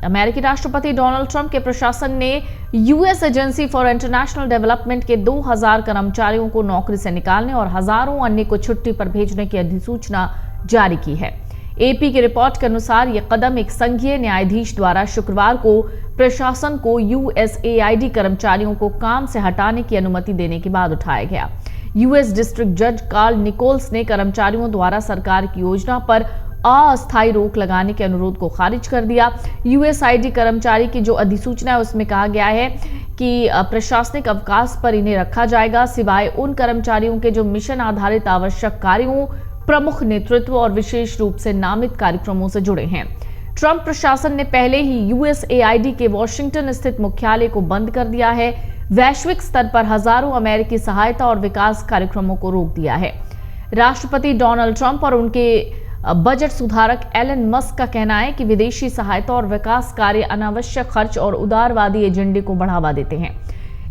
अमेरिकी राष्ट्रपति Donald Trump के प्रशासन ने US agency for international development के 2000 कर्मचारियों को नौकरी से निकालने और हजारों अन्य को छुट्टी पर भेजने की अधिसूचना जारी की है। एपी की रिपोर्ट के अनुसार यह कदम एक संघीय न्यायाधीश द्वारा शुक्रवार को प्रशासन को यूएसएआईडी कर्मचारियों को काम से हटाने की अनुमति देने के बाद उठाया गया। यूएस डिस्ट्रिक्ट जज कार्ल निकोल्स ने कर्मचारियों द्वारा सरकार की योजना पर अस्थायी रोक लगाने के अनुरोध को खारिज कर दिया। यूएसआईडी कर्मचारी की जो अधिसूचना है उसमें कहा गया है कि प्रशासनिक अवकाश पर इन्हें रखा जाएगा, सिवाय उन कर्मचारियों के जो मिशन आधारित आवश्यक कार्यों, प्रमुख नेतृत्व और विशेष रूप से नामित कार्यक्रमों से जुड़े हैं। ट्रंप प्रशासन ने पहले ही यूएसएआईडी के वॉशिंगटन स्थित मुख्यालय को बंद कर दिया है। वैश्विक स्तर पर हजारों अमेरिकी सहायता और विकास कार्यक्रमों को रोक दिया है। राष्ट्रपति डोनाल्ड ट्रंप और उनके बजट सुधारक एलन मस्क का कहना है कि विदेशी सहायता और विकास कार्य अनावश्यक खर्च और उदारवादी एजेंडे को बढ़ावा देते हैं।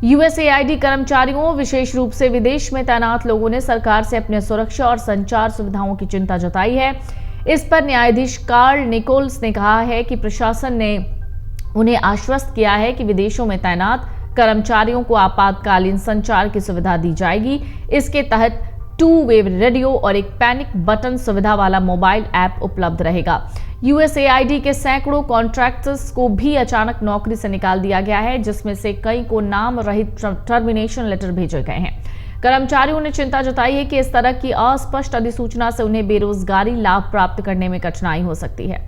यूएसएआईडी कर्मचारियों, विशेष रूप से विदेश में तैनात लोगों ने सरकार से अपने सुरक्षा और संचार सुविधाओं की चिंता जताई है। इस पर न्यायाधीश कार्ल निकोल्स ने कहा है कि प्रशासन ने उन्हें आश्वस्त किया है कि विदेशों में तैनात कर्मचारियों को आपातकालीन संचार की सुविधा दी जाएगी। इसके तहत टू वे रेडियो और एक पैनिक बटन सुविधा वाला मोबाइल ऐप उपलब्ध रहेगा। यूएसएआईडी के सैकड़ों कॉन्ट्रैक्टर्स को भी अचानक नौकरी से निकाल दिया गया है, जिसमें से कई को नाम रहित टर्मिनेशन लेटर भेजे गए हैं। कर्मचारियों ने चिंता जताई है कि इस तरह की अस्पष्ट अधिसूचना से उन्हें बेरोजगारी लाभ प्राप्त करने में कठिनाई हो सकती है।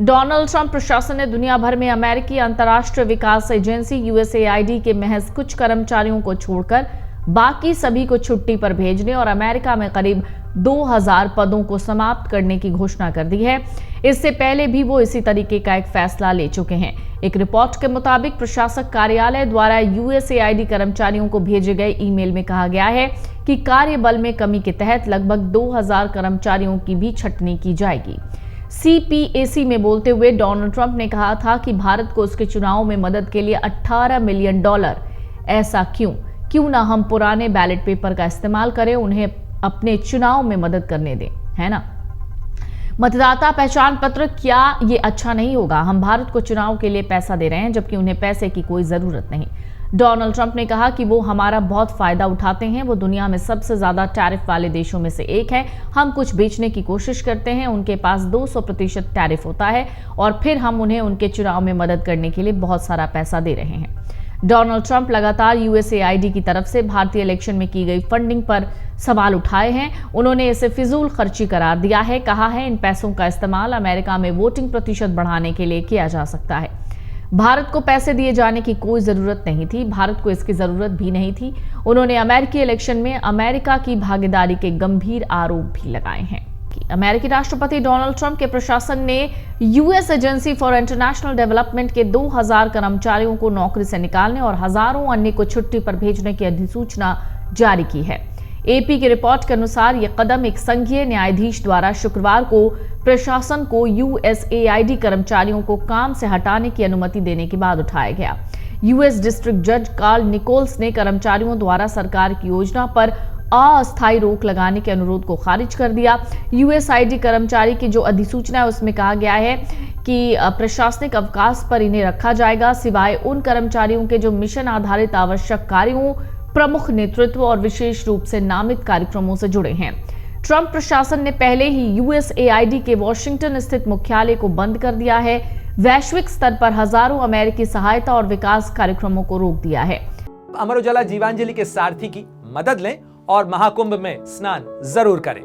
डोनाल्ड ट्रंप प्रशासन ने दुनिया भर में अमेरिकी अंतर्राष्ट्रीय विकास एजेंसी यूएसएआईडी के महज कुछ कर्मचारियों को छोड़कर बाकी सभी को छुट्टी पर भेजने और अमेरिका में करीब 2000 पदों को समाप्त करने की घोषणा कर दी है। इससे पहले भी वो इसी तरीके का एक फैसला ले चुके हैं। एक रिपोर्ट के मुताबिक प्रशासक कार्यालय द्वारा यूएसएआईडी कर्मचारियों को भेजे गए ईमेल में कहा गया है कि कार्यबल में कमी के तहत लगभग 2000 कर्मचारियों की भी छंटनी की जाएगी। सीपीएसी में बोलते हुए डोनाल्ड ट्रंप ने कहा था कि भारत को उसके चुनाव में मदद के लिए $18 मिलियन, ऐसा क्यों ना हम पुराने बैलेट पेपर का इस्तेमाल करें, उन्हें अपने चुनाव में मदद करने दें, है ना। मतदाता पहचान पत्र, क्या ये अच्छा नहीं होगा? हम भारत को चुनाव के लिए पैसा दे रहे हैं जबकि उन्हें पैसे की कोई जरूरत नहीं। डोनाल्ड ट्रंप ने कहा कि वो हमारा बहुत फायदा उठाते हैं। वो दुनिया में सबसे ज्यादा टैरिफ वाले देशों में से एक है। हम कुछ बेचने की कोशिश करते हैं, उनके पास 200% टैरिफ होता है और फिर हम उन्हें उनके चुनाव में मदद करने के लिए बहुत सारा पैसा दे रहे हैं। डोनाल्ड ट्रंप लगातार यूएसएआईडी की तरफ से भारतीय इलेक्शन में की गई फंडिंग पर सवाल उठाए हैं। उन्होंने इसे फिजूल खर्ची करार दिया है। कहा है इन पैसों का इस्तेमाल अमेरिका में वोटिंग प्रतिशत बढ़ाने के लिए किया जा सकता है। भारत को पैसे दिए जाने की कोई जरूरत नहीं थी, भारत को इसकी जरूरत भी नहीं थी। उन्होंने अमेरिकी इलेक्शन में अमेरिका की भागीदारी के गंभीर आरोप भी लगाए हैं। अमेरिकी राष्ट्रपति डोनाल्ड ट्रंप के प्रशासन ने US agency for international development के 2000 कर्मचारियों को नौकरी से निकालने और हजारों अन्य को छुट्टी पर भेजने की अधिसूचना जारी की है। एपी की रिपोर्ट के अनुसार यह कदम एक संघीय न्यायाधीश द्वारा शुक्रवार को प्रशासन को यूएसएआईडी कर्मचारियों को काम से हटाने की अनुमति देने के बाद उठाया गया। यूएस डिस्ट्रिक्ट जज कार्ल निकोल्स ने कर्मचारियों द्वारा सरकार की योजना पर अस्थायी रोक लगाने के अनुरोध को खारिज कर दिया। यूएसआईडी कर्मचारी की जो अधिसूचना है उसमें कहा गया है कि प्रशासनिक अवकाश पर इन्हें रखा जाएगा, सिवाय उन कर्मचारियों के जो मिशन आधारित आवश्यक कार्यों, प्रमुख नेतृत्व और विशेष रूप से नामित कार्यक्रमों से जुड़े हैं। ट्रंप प्रशासन ने पहले ही यूएसएआईडी के वॉशिंगटन स्थित मुख्यालय को बंद कर दिया है। वैश्विक स्तर पर हजारों अमेरिकी सहायता और विकास कार्यक्रमों को रोक दिया है। अमर उजाला जीवांजलि के सारथी की मदद लें और महाकुंभ में स्नान जरूर करें।